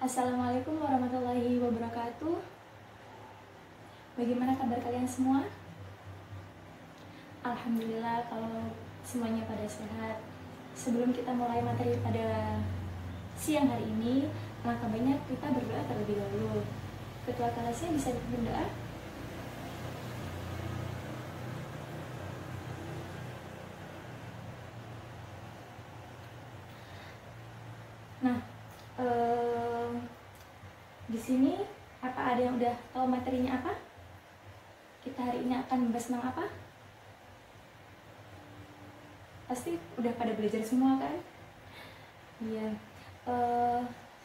Assalamualaikum warahmatullahi wabarakatuh. Bagaimana kabar kalian semua? Alhamdulillah kalau semuanya pada sehat. Sebelum kita mulai materi pada siang hari ini, alangkah baiknya kita berdoa terlebih dahulu. Ketua kelasnya bisa dipimpin doa? Nah, di sini apa ada yang udah tahu materinya apa? Kita hari ini akan membahas tentang apa? Pasti udah pada belajar semua kan? Iya.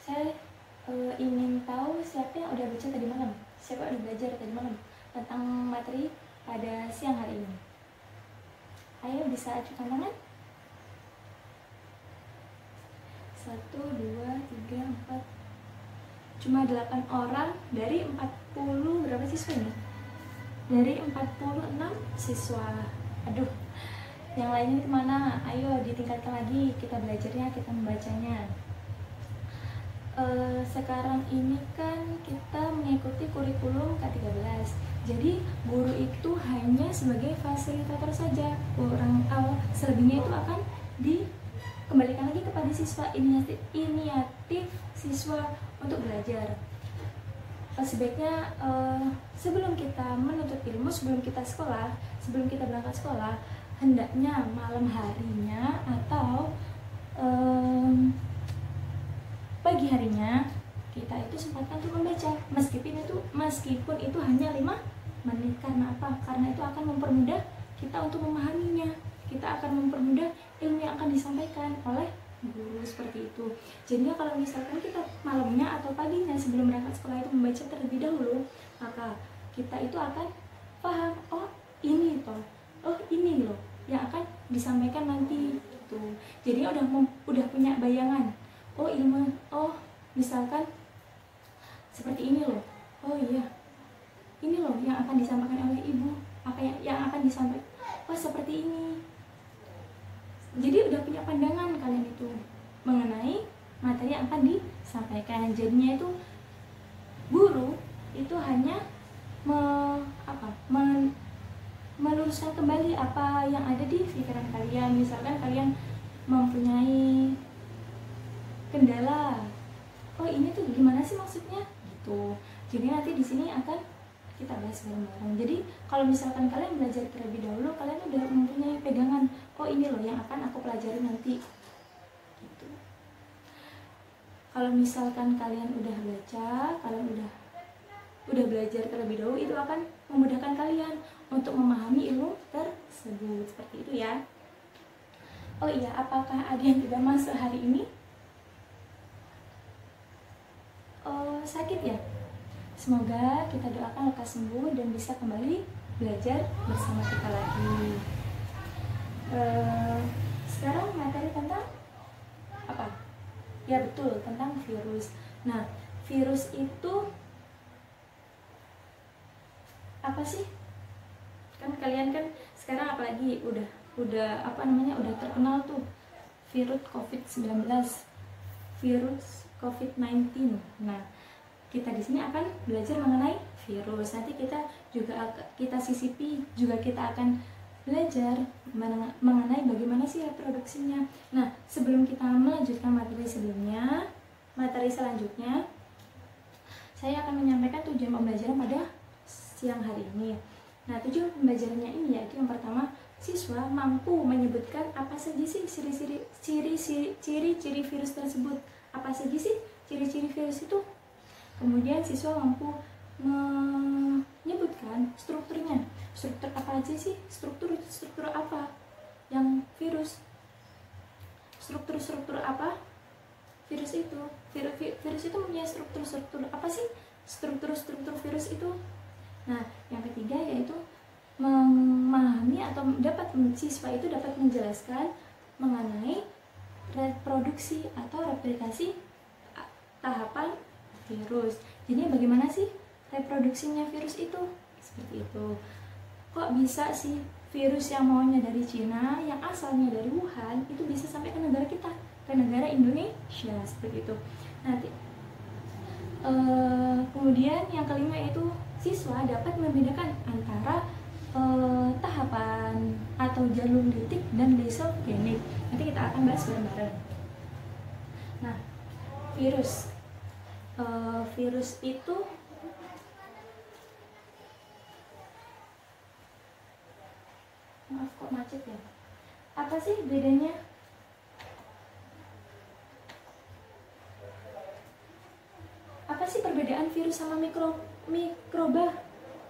Saya ingin tahu siapa yang udah baca tadi malam, siapa yang udah belajar tadi malam tentang materi pada siang hari ini. Ayo bisa ajukan tangan. 1, 2, 3, 4. Cuma 8 orang dari 40 berapa siswa nih? Dari 46 siswa. Aduh, yang lainnya kemana? Ayo ditingkatkan lagi kita belajarnya, kita membacanya. Sekarang ini kan kita mengikuti kurikulum K13. Jadi guru itu hanya sebagai fasilitator saja. Selebihnya itu akan dikembalikan lagi kepada siswa, inisiatif siswa untuk belajar. Sebaiknya sebelum kita menuntut ilmu, sebelum kita sekolah, sebelum kita berangkat sekolah, hendaknya malam harinya atau pagi harinya kita itu sempatkan untuk membaca, meskipun itu hanya 5 menit. Karena apa? Karena itu akan mempermudah kita untuk memahaminya, kita akan mempermudah ilmu yang akan disampaikan oleh guru, seperti itu. Jadinya kalau misalkan kita malamnya atau paginya sebelum berangkat sekolah itu membaca terlebih dahulu, maka kita itu akan paham, oh ini toh, oh ini loh yang akan disampaikan nanti gitu. Jadi udah punya bayangan, oh ilmu, oh misalkan seperti ini loh, oh iya ini loh yang akan disampaikan oleh ibu, apa yang akan disampaikan, oh seperti ini. Jadi udah punya pandangan kalian itu mengenai materi yang akan disampaikan. Jadinya itu guru itu hanya meluruskan kembali apa yang ada di pikiran kalian. Misalkan kalian mempunyai kendala, oh ini tuh gimana sih maksudnya gitu. Jadi nanti di sini akan kita bahas bareng-bareng. Jadi kalau misalkan kalian belajar terlebih dahulu, kalian udah mempunyai pegangan, oh ini loh yang akan aku pelajari nanti gitu. Kalau misalkan kalian udah baca, kalian udah belajar terlebih dahulu, itu akan memudahkan kalian untuk memahami ilmu tersebut, seperti itu ya. Oh iya, apakah ada yang tidak masuk hari ini? Oh, sakit ya? Semoga kita doakan lekas sembuh dan bisa kembali belajar bersama kita lagi. Sekarang materi tentang apa? Ya betul, tentang virus. Nah, virus itu apa sih? Kan kalian kan sekarang apalagi udah terkenal tuh virus COVID-19, virus COVID-19. Nah, kita di sini akan belajar mengenai virus. Nanti kita sisipi juga, kita akan belajar mengenai bagaimana sih reproduksinya. Nah, sebelum kita melanjutkan materi selanjutnya, saya akan menyampaikan tujuan pembelajaran pada siang hari ini. Nah, tujuan pembelajarannya ini yaitu yang pertama, siswa mampu menyebutkan apa saja sih ciri-ciri virus tersebut. Apa saja sih ciri-ciri virus itu? Kemudian siswa mampu menyebutkan strukturnya. Struktur apa aja sih? Struktur apa yang virus? Struktur apa virus itu? Virus itu punya struktur apa sih? Struktur virus itu. Nah, yang ketiga yaitu memahami atau siswa itu dapat menjelaskan mengenai reproduksi atau replikasi tahapan virus. Jadi bagaimana sih reproduksinya virus itu? Seperti itu. Kok bisa sih virus yang maunya dari Cina, yang asalnya dari Wuhan, itu bisa sampai ke negara kita, ke negara Indonesia, seperti itu. Nanti Kemudian yang kelima yaitu siswa dapat membedakan antara tahapan atau jalur litik dan lisogenik. Nanti kita akan bahas bareng-bareng. Nah, virus itu maaf kok macet ya. Apa sih bedanya? Apa sih perbedaan virus sama mikroba?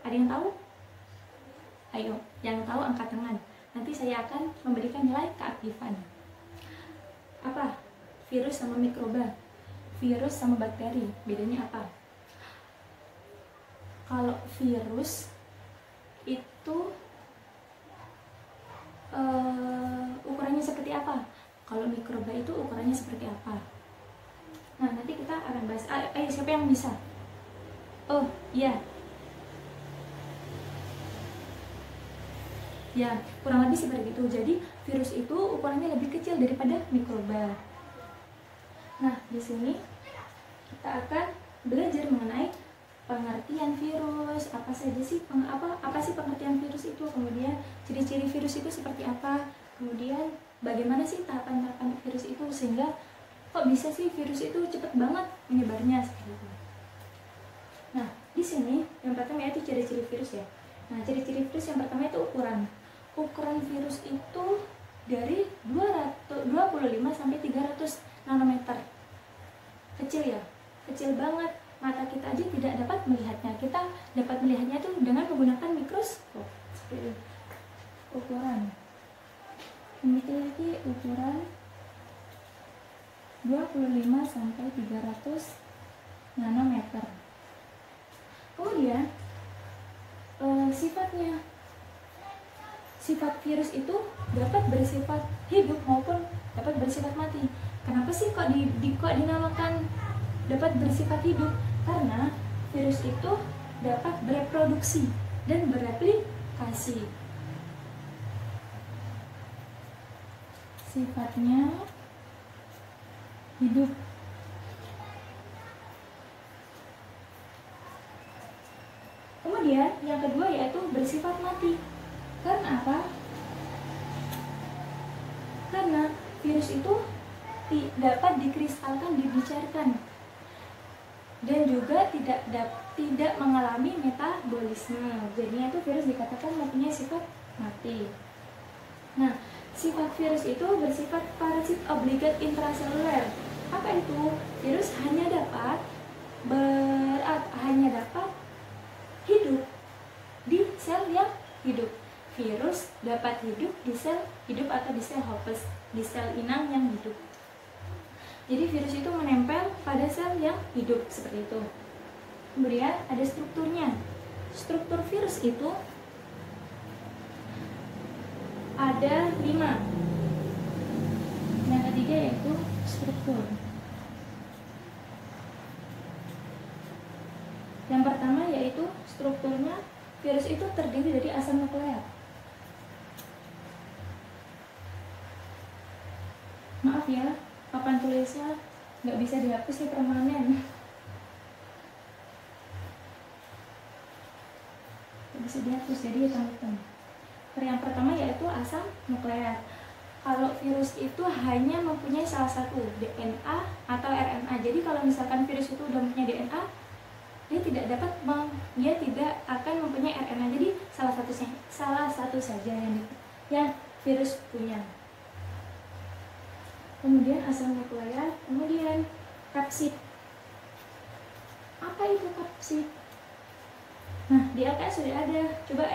Ada yang tahu? Ayo, yang tahu angkat tangan. Nanti saya akan memberikan nilai keaktifan. Apa? Virus sama mikroba. Virus sama bakteri, bedanya apa? Kalau virus itu ukurannya seperti apa? Kalau mikroba itu ukurannya seperti apa? Nah, nanti kita akan bahas. Ayo, siapa yang bisa? Oh, iya. Ya, kurang lebih seperti itu. Jadi, virus itu ukurannya lebih kecil daripada mikroba. Nah, di sini kita akan belajar mengenai pengertian virus, apa saja sih apa sih pengertian virus itu, kemudian ciri-ciri virus itu seperti apa, kemudian bagaimana sih tahapan-tahapan virus itu sehingga kok bisa sih virus itu cepat banget menyebarnya seperti itu. Nah, di sini yang pertama yaitu ciri-ciri virus ya. Nah, ciri-ciri virus yang pertama itu ukuran. Ukuran virus itu dari 25 sampai 300 nanometer. Kecil ya, kecil banget. Mata kita aja tidak dapat melihatnya. Kita dapat melihatnya itu dengan menggunakan mikroskop. Seperti itu. Ukuran memiliki ukuran 25 sampai 300 nanometer. Kemudian sifatnya. Sifat virus itu dapat bersifat hidup maupun dapat bersifat mati. Kenapa sih kok dinamakan dapat bersifat hidup? Karena virus itu dapat bereproduksi dan bereplikasi. Sifatnya hidup. Kemudian yang kedua yaitu bersifat mati. Karena apa? Karena virus itu dapat dikristalkan, dicairkan, dan juga tidak mengalami metabolisme. Jadinya itu virus dikatakan mempunyai sifat mati. Nah, sifat virus itu bersifat parasit obligat intraseluler. Apa itu? Virus hanya dapat hidup di sel yang hidup. Virus dapat hidup di sel hidup atau di sel Hoppes, di sel inang yang hidup. Jadi virus itu menempel pada sel yang hidup seperti itu. Kemudian ada strukturnya. Struktur virus itu ada 5. Yang ketiga yaitu struktur. Yang pertama yaitu strukturnya. Virus itu terdiri dari asam nukleat. Maaf ya, papan tulisnya nggak bisa dihapus nih permanen. Nggak bisa dihapus, jadi hitam-hitam. Yang pertama yaitu asam nukleat. Kalau virus itu hanya mempunyai salah satu, DNA atau RNA. Jadi kalau misalkan virus itu udah mempunyai DNA, dia tidak akan mempunyai RNA. Jadi salah satu saja yang virus punya. Kemudian asam nukleat, kemudian kapsid. Apa itu kapsid? Nah, di LKS sudah ada. Coba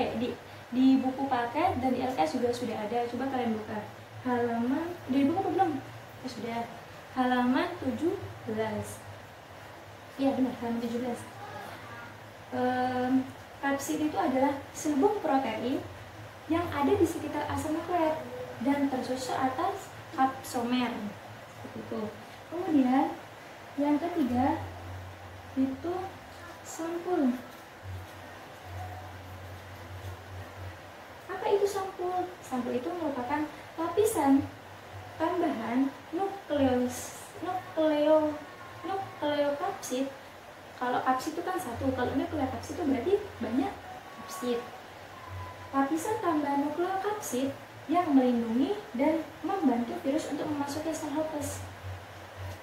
di buku paket dan di LKS juga sudah ada. Coba kalian buka. Halaman di buku apa belum? Sudah. Halaman 17. Iya benar, halaman 17. Kapsid itu adalah selubung protein yang ada di sekitar asam nukleat dan tersusun atas kapsomer. Seperti itu. Kemudian yang ketiga itu sampul. Apa itu sampul? Sampul itu merupakan lapisan tambahan nukleokapsid Kalau kapsid itu kan satu, kalau nuklear kapsid itu berarti banyak kapsid. Lapisan tambahan nuklear kapsid yang melindungi dan membantu virus untuk memasuki sel Hoppus.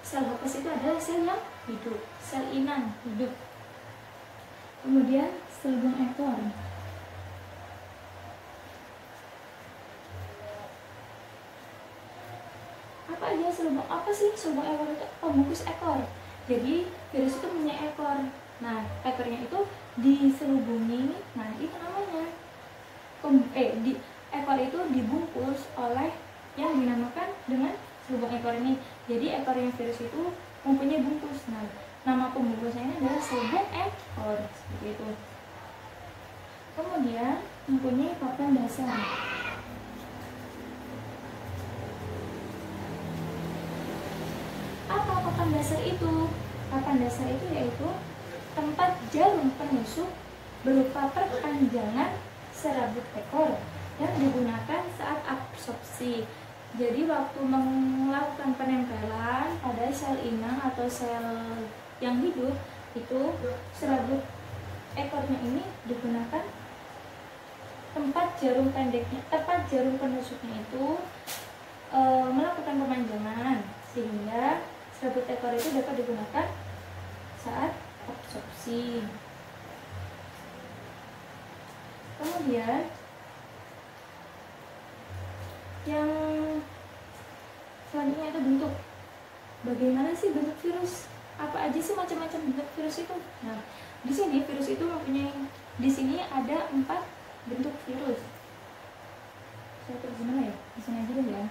Sel Hoppus itu adalah sel yang hidup, sel inang hidup. Kemudian selubung ekor. Apa sih selubung ekor itu? Pembungkus ekor. Jadi virus itu punya ekor. Nah, ekornya itu diselubungi. Nah, itu namanya ekor itu dibungkus oleh yang dinamakan dengan selubung ekor ini. Jadi ekornya virus itu mempunyai bungkus. Nah, nama pembungkusnya ini adalah selubung ekor, seperti itu. Kemudian mempunyai papan dasar. Apa papan dasar itu? Papan dasar itu yaitu tempat jarum penusuk berupa perpanjangan serabut ekor yang digunakan saat absorpsi. Jadi waktu melakukan penempelan pada sel inang atau sel yang hidup, itu serabut ekornya ini digunakan tempat jarum penusuknya itu melakukan pemanjangan sehingga serabut ekor itu dapat digunakan saat absorpsi. Kemudian yang selanjutnya itu bentuk. Bagaimana sih bentuk virus? Apa aja sih macam-macam bentuk virus itu? Nah, di sini virus itu mempunyai, di sini ada 4 bentuk virus. Saya tulis gimana ya? Di sini aja dulu ya.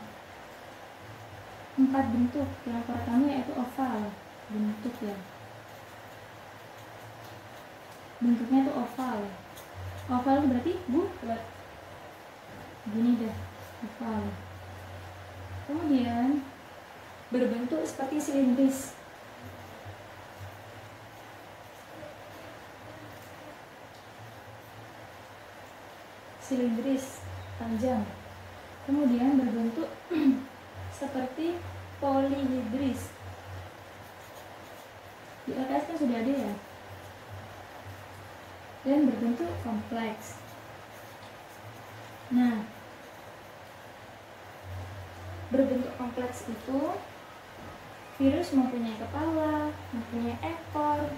4 bentuk. Yang pertama yaitu oval bentuk ya. Bentuknya itu oval. Oval itu berarti bulat. Gini dah, oval. Kemudian berbentuk seperti silindris. Silindris panjang. Kemudian berbentuk seperti polihedris. Di LKS kan sudah ada ya. Dan berbentuk kompleks. Nah, berbentuk kompleks itu virus mempunyai kepala, mempunyai ekor,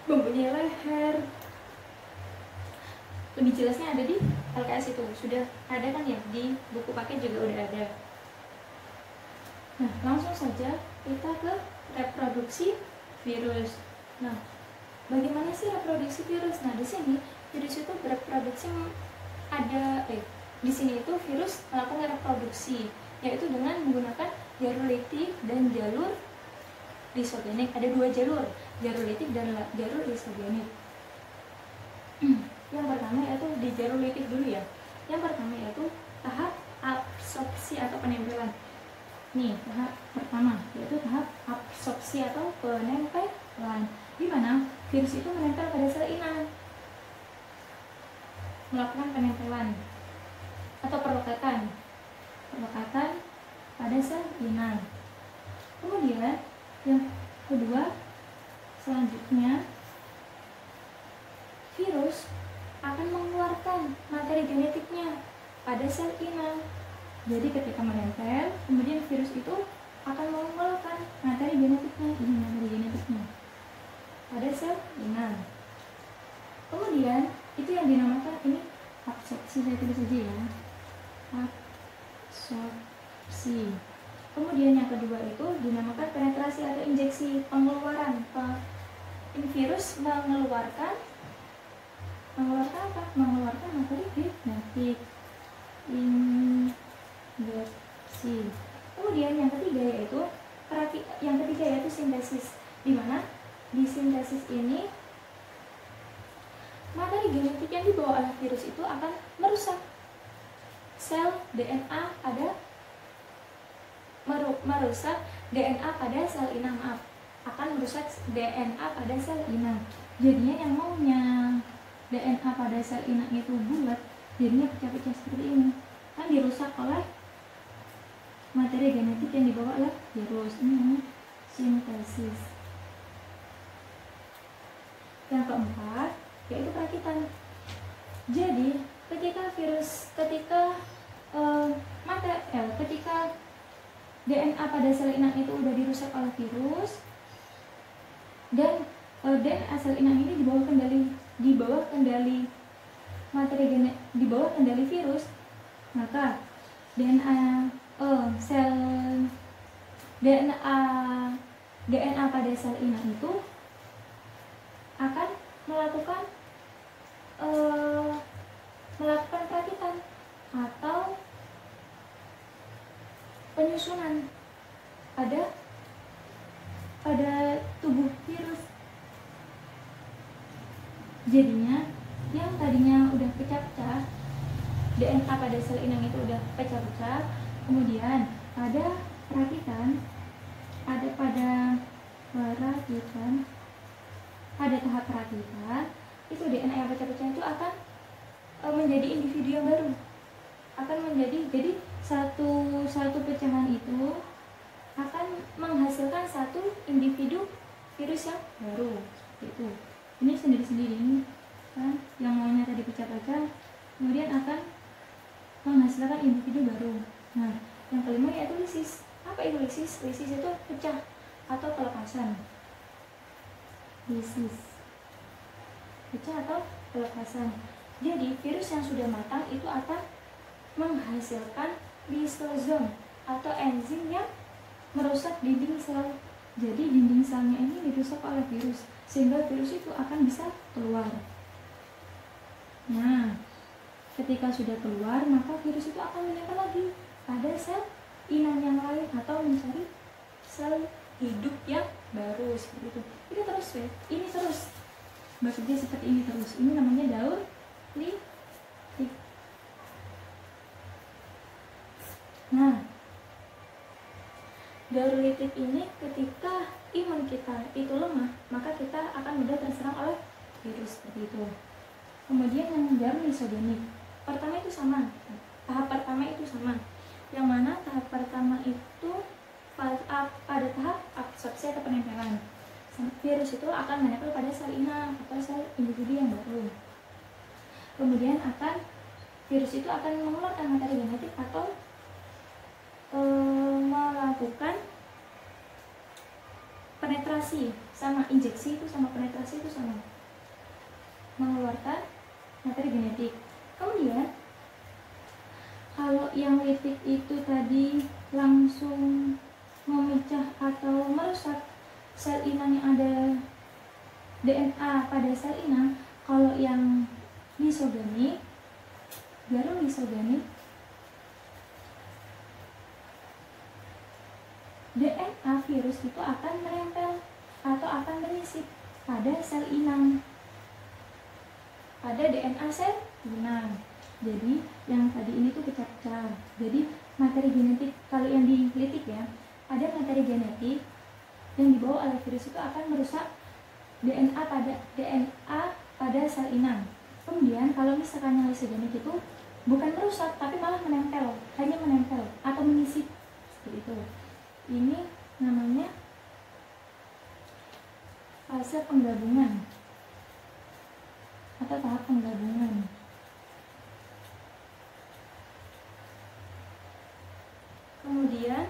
mempunyai leher. Lebih jelasnya ada di LKS itu, sudah ada kan ya, di buku paket juga udah ada. Nah, langsung saja kita ke reproduksi virus. Nah, bagaimana sih reproduksi virus? Nah, di sini virus itu bereproduksi di sini itu virus melakukan reproduksi, yaitu dengan menggunakan jalur litik dan jalur lisogenik. Ada 2 jalur litik dan jalur lisogenik. Yang pertama yaitu di jalur litik dulu ya. Yang pertama yaitu tahap absorpsi atau penempelan. Nih, tahap pertama yaitu tahap absorpsi atau penempelan, di mana virus itu menempel pada sel inang, melakukan penempelan atau perlekatan pada sel inang. Kemudian yang kedua, selanjutnya virus akan mengeluarkan materi genetiknya pada sel inang. Jadi ketika menempel, kemudian virus itu akan mengeluarkan materi genetiknya, pada sel inang. Kemudian itu yang dinamakan ini absorpsi, saya tulis saja ya, absorpsi. Kemudian yang kedua itu dinamakan penetrasi atau injeksi, pengeluaran. Virus mengeluarkan apa? Mengeluarkan materi genetik, injeksi. Kemudian yang ketiga yaitu sintesis, di mana di sintesis ini materi genetik yang dibawa oleh virus itu akan merusak sel DNA merusak DNA pada sel inang, akan merusak DNA pada sel inang. Jadinya yang maunya DNA pada sel inang itu bulat, jadinya pecah-pecah seperti ini, kan dirusak oleh materi genetik yang dibawa oleh virus. Ini sintesis. Yang keempat yaitu perakitan. Jadi ketika DNA pada sel inang itu udah dirusak oleh virus dan DNA sel inang ini di bawah kendali virus, maka DNA pada sel inang itu akan melakukan perakitan atau penyusunan pada tubuh virus. Jadinya yang tadinya udah pecah-pecah, DNA pada sel inang itu udah pecah-pecah, kemudian ada perakitan, pada tahap perakitan itu DNA yang pecah-pecah itu akan menjadi individu yang baru, jadi satu pecahan itu akan menghasilkan satu individu virus yang baru. Itu ini sendiri-sendiri kan, yang lainnya tadi pecah-pecah, kemudian akan menghasilkan individu baru. Nah, yang kelima yaitu lisis. Apa itu lisis? Lisis itu pecah atau pelepasan. Lisis, pecah atau pelepasan. Jadi virus yang sudah matang itu akan menghasilkan lisosom atau enzim yang merusak dinding sel. Jadi dinding selnya ini dirusak oleh virus sehingga virus itu akan bisa keluar. Nah, ketika sudah keluar maka virus itu akan menempel lagi pada sel inang yang lain atau mencari sel hidup yang baru, seperti itu. Ini terus, ini terus bekerja seperti ini terus. Ini namanya daur litik. Nah, daur litik ini ketika imun kita itu lemah, maka kita akan mudah terserang oleh virus, seperti itu. Kemudian yang daur lisogenik, pertama itu sama, tahap pertama itu sama. Yang mana tahap pertama itu pada tahap absorpsi atau penempelan. Virus itu akan menempel pada sel inang atau sel individu yang baru. Kemudian virus itu akan mengeluarkan materi genetik atau melakukan penetrasi, sama injeksi itu sama penetrasi itu sama, mengeluarkan materi genetik. Kemudian kalau yang litik itu tadi langsung memecah atau merusak sel inang yang ada DNA pada sel inang. Kalau yang lisogenik, baru lisogenik, DNA virus itu akan menempel atau akan menyisip pada sel inang, pada DNA sel inang. Jadi yang tadi ini tuh pecah-pecah. Jadi materi genetik, kalau yang dilitik ya, ada materi genetik yang dibawa oleh virus itu akan merusak DNA pada sel inang. Kemudian kalau misalkan yang lisogenik itu bukan merusak tapi malah menempel, hanya menempel atau menyisip, seperti itu. Ini namanya fase penggabungan atau tahap penggabungan. Kemudian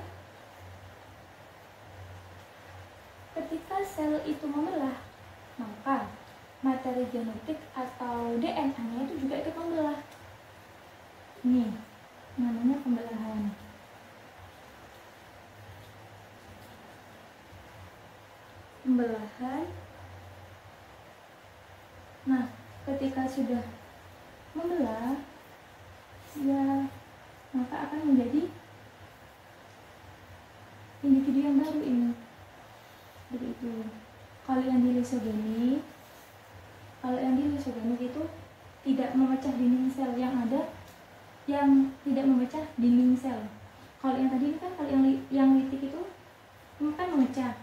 ketika sel itu membelah, maka materi genetik atau DNA-nya itu juga ikut membelah. Ini namanya pembelahan. Nah, ketika sudah membelah, ya maka akan menjadi individu yang baru ini. Begitu. Kalau yang di lisogenik itu tidak memecah dinding sel tidak memecah dinding sel. Kalau yang tadi ini kan, kalau yang litik itu kan memecah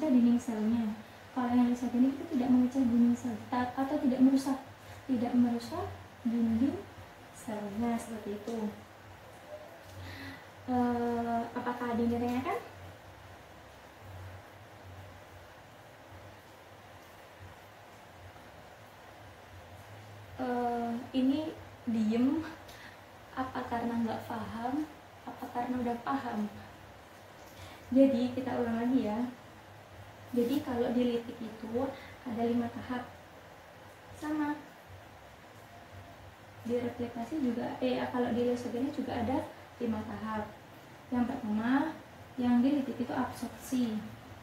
dinding selnya. Kalau yang lisogenik itu tidak memecah dinding sel atau tidak merusak dinding selnya, seperti itu. Apakah ada yang ditanyakan? ini diem, apa karena nggak paham, apa karena udah paham? Jadi kita ulang lagi ya. Jadi kalau di litik itu ada 5 tahap, sama di replikasi juga, kalau di lysogeny juga ada 5 tahap. Yang pertama, yang di litik itu absorpsi,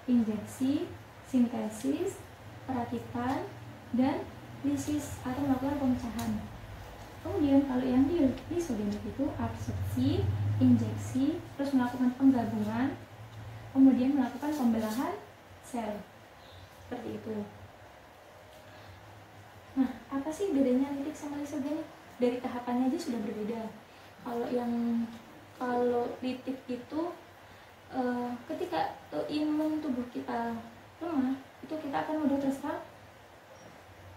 injeksi, sintesis, perakitan, dan lisis atau melakukan pemecahan. Kemudian kalau yang di lysogeny itu absorpsi, injeksi, terus melakukan penggabungan, kemudian melakukan pembelahan sel. Seperti itu. Nah, apa sih bedanya litik sama lysogeny? Dari tahapannya aja sudah berbeda. Kalau litik itu ketika imun tubuh kita lemah, itu kita akan mudah terserang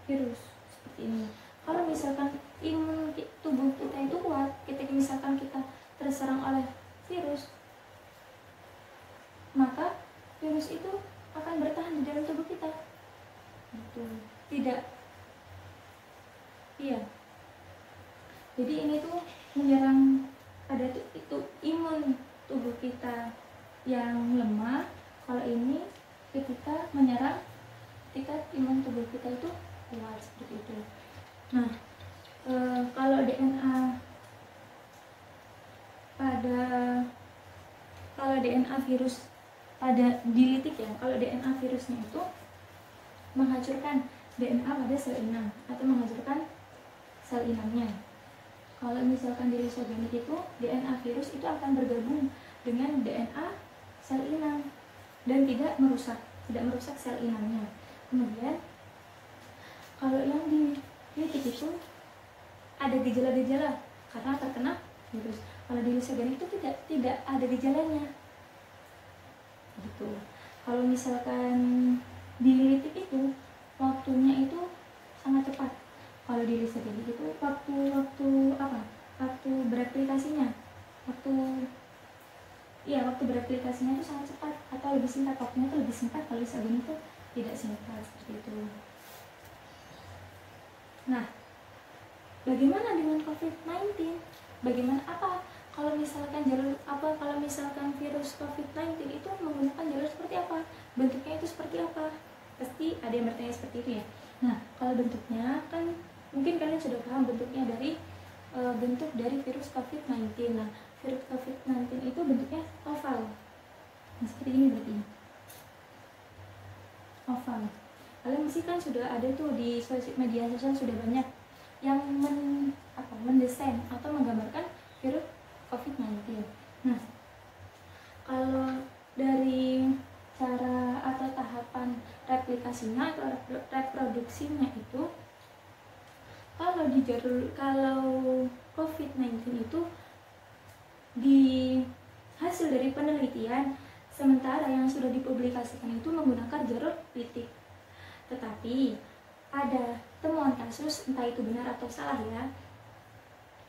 virus seperti ini. Kalau misalkan imun tubuh kita itu kuat, ketika misalkan kita terserang oleh virus, maka virus itu akan bertahan di dalam tubuh kita. Gitu. Tidak. Iya. Jadi ini tuh menyerang pada itu imun tubuh kita yang lemah. Kalau ini ketika menyerang ketika imun tubuh kita itu kuat, seperti itu. Nah, kalau DNA virus pada dilitik ya, kalau DNA virusnya itu menghancurkan DNA pada sel inang atau menghancurkan sel inangnya. Kalau misalkan di lysogeny itu DNA virus itu akan bergabung dengan DNA sel inang dan tidak merusak sel inangnya. Kemudian kalau yang di litik itu ada gejala-gejala karena terkena virus. Kalau di lysogeny itu tidak ada gejalanya. Gitu. Kalau misalkan di litik itu waktunya itu sangat cepat. Kalau di lysogeny itu waktu beraplikasinya, waktu beraplikasinya itu sangat cepat atau lebih singkat, waktunya itu lebih singkat. Kalau lysogeny itu tidak singkat, seperti itu. Nah, bagaimana dengan COVID-19? Bagaimana kalau misalkan virus COVID-19 itu menggunakan jalur seperti apa? Bentuknya itu seperti apa? Pasti ada yang bertanya seperti itu ya. Nah, kalau bentuknya kan mungkin kalian sudah paham bentuknya dari bentuk dari virus COVID-19. Nah, virus COVID-19 itu bentuknya oval. Nah, seperti ini berarti. Oval. Kalian mesti kan sudah ada tuh di media sosial sudah banyak yang mendesain atau menggambarkan virus COVID-19. Nah, kalau dari cara atau tahapan replikasinya atau reproduksinya itu, kalau COVID-19 itu di hasil dari penelitian sementara yang sudah dipublikasikan itu menggunakan jalur litik. Tetapi ada temuan kasus, entah itu benar atau salah ya,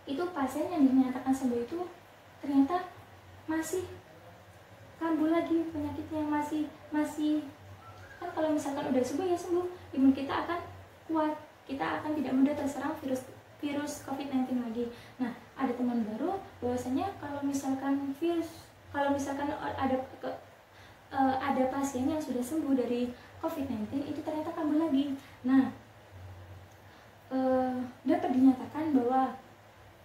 itu pasien yang dinyatakan sembuh itu ternyata masih kambuh lagi penyakitnya, masih kan kalau misalkan udah sembuh ya sembuh, imun kita akan kuat, kita akan tidak mudah terserang virus COVID-19 lagi. Nah, ada temuan baru bahwasanya kalau misalkan ada pasien yang sudah sembuh dari COVID-19 itu ternyata kambuh lagi. Nah, dapat dinyatakan bahwa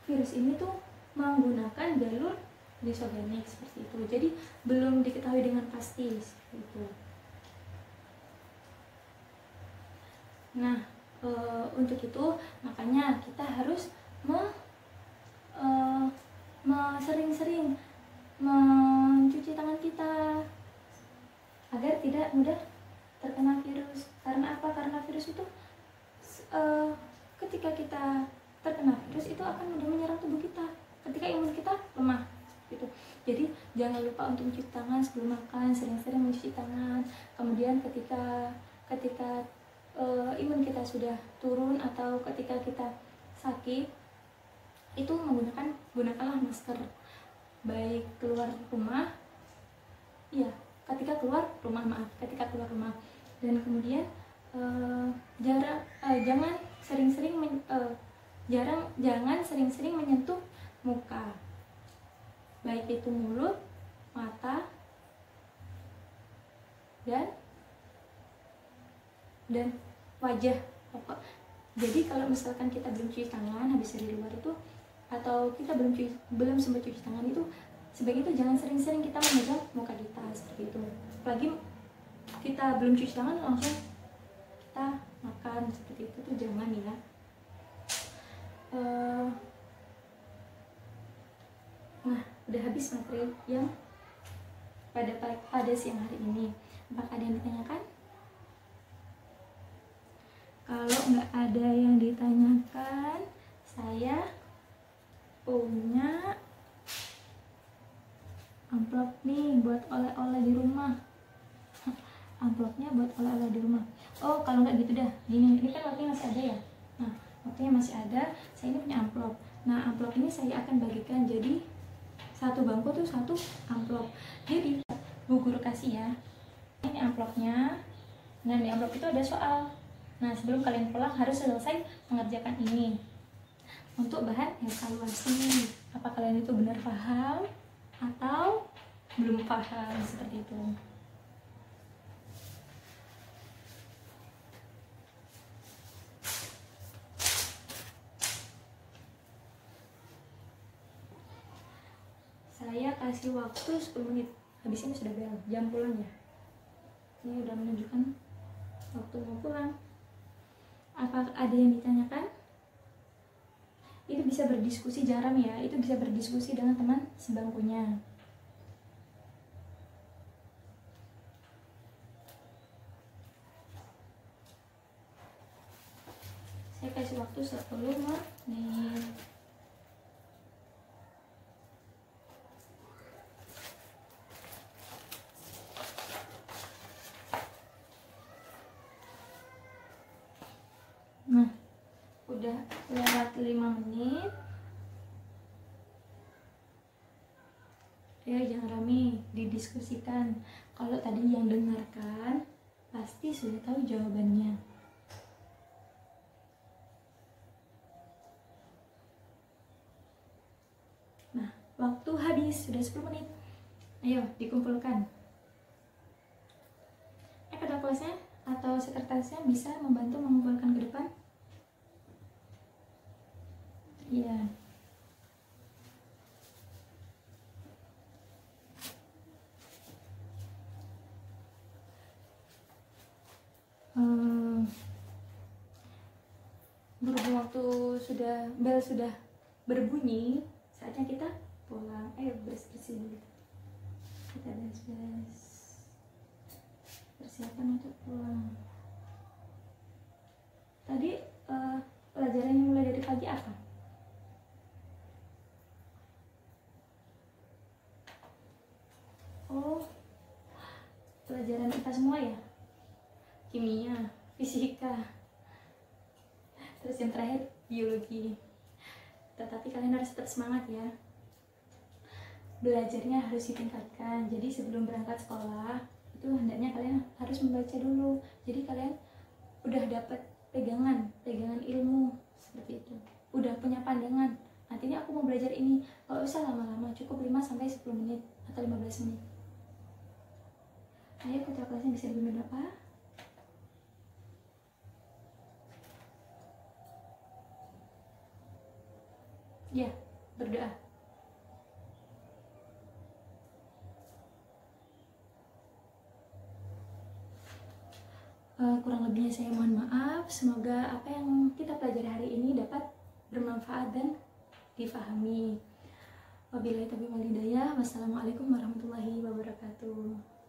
virus ini tuh menggunakan jalur lysogenik seperti itu. Jadi belum diketahui dengan pasti seperti itu. Nah, untuk itu makanya kita harus sering-sering mencuci tangan kita agar tidak mudah terkena virus. Karena apa? Karena virus itu ketika kita terkena virus itu akan mudah menyerang tubuh kita ketika imun kita lemah gitu. Jadi jangan lupa untuk mencuci tangan sebelum makan, sering-sering mencuci tangan. Kemudian ketika imun kita sudah turun atau ketika kita sakit itu gunakanlah masker baik keluar rumah ketika keluar rumah dan kemudian jangan sering-sering Jangan sering-sering menyentuh muka, baik itu mulut, mata, dan wajah. Jadi kalau misalkan kita belum cuci tangan habis dari luar itu, atau kita belum sempat cuci tangan itu, sebaiknya itu jangan sering-sering kita memegang muka kita seperti itu. Apalagi kita belum cuci tangan langsung kita makan seperti itu tuh jangan ya. Nah, udah habis materi yang pada siang hari ini. Apakah ada yang ditanyakan? Kalau nggak ada yang ditanyakan, saya punya amplop nih buat oleh-oleh di rumah. Amplopnya buat oleh-oleh di rumah. Oh, kalau nggak gitu dah, gini, ini kan waktunya masih ada ya. Nah, waktunya masih ada, saya ini punya amplop. Nah, amplop ini saya akan bagikan jadi satu bangku tuh satu amplop. Jadi Bu Guru kasih ya. Ini amplopnya. Nah, di amplop itu ada soal. Nah, sebelum kalian pulang harus selesai mengerjakan ini untuk bahan evaluasi. Apa kalian itu benar paham atau belum paham, seperti itu. Saya kasih waktu 10 menit. Habis ini sudah bel, jam pulang ya. Ini udah menunjukkan waktu mau pulang. Apa ada yang ditanyakan? Itu bisa berdiskusi, jarang ya. Itu bisa berdiskusi dengan teman sebangkunya. Saya kasih waktu 10 menit. Nah, udah lewat 5 menit. Ya, jangan rame, didiskusikan. Kalau tadi yang dengarkan pasti sudah tahu jawabannya. Nah, waktu habis, sudah 10 menit. Ayo, dikumpulkan. Ketua kelasnya atau sekretarisnya bisa membantu mengumpulkan ke depan. Iya. Berhubung waktu bel sudah berbunyi, saatnya kita pulang. Ayo bersih dulu. Kita beres-beres, persiapan untuk pulang. Tadi pelajaran yang mulai dari pagi apa? Oh, pelajaran kita semua ya, kimia, fisika, terus yang terakhir biologi. Tetapi kalian harus tetap semangat ya, belajarnya harus ditingkatkan. Jadi sebelum berangkat sekolah itu hendaknya kalian harus membaca dulu. Jadi kalian udah dapat pegangan ilmu seperti itu, udah punya pandangan. Nanti ini aku mau belajar ini, gak usah lama-lama, cukup 5-10 menit atau 15 menit. Ayo ketua kelasnya bisa dibimbing berapa? Ya, berdoa. Kurang lebihnya saya mohon maaf. Semoga apa yang kita pelajari hari ini dapat bermanfaat dan difahami. Wabillahi taufiq wal hidayah. Wassalamualaikum warahmatullahi wabarakatuh.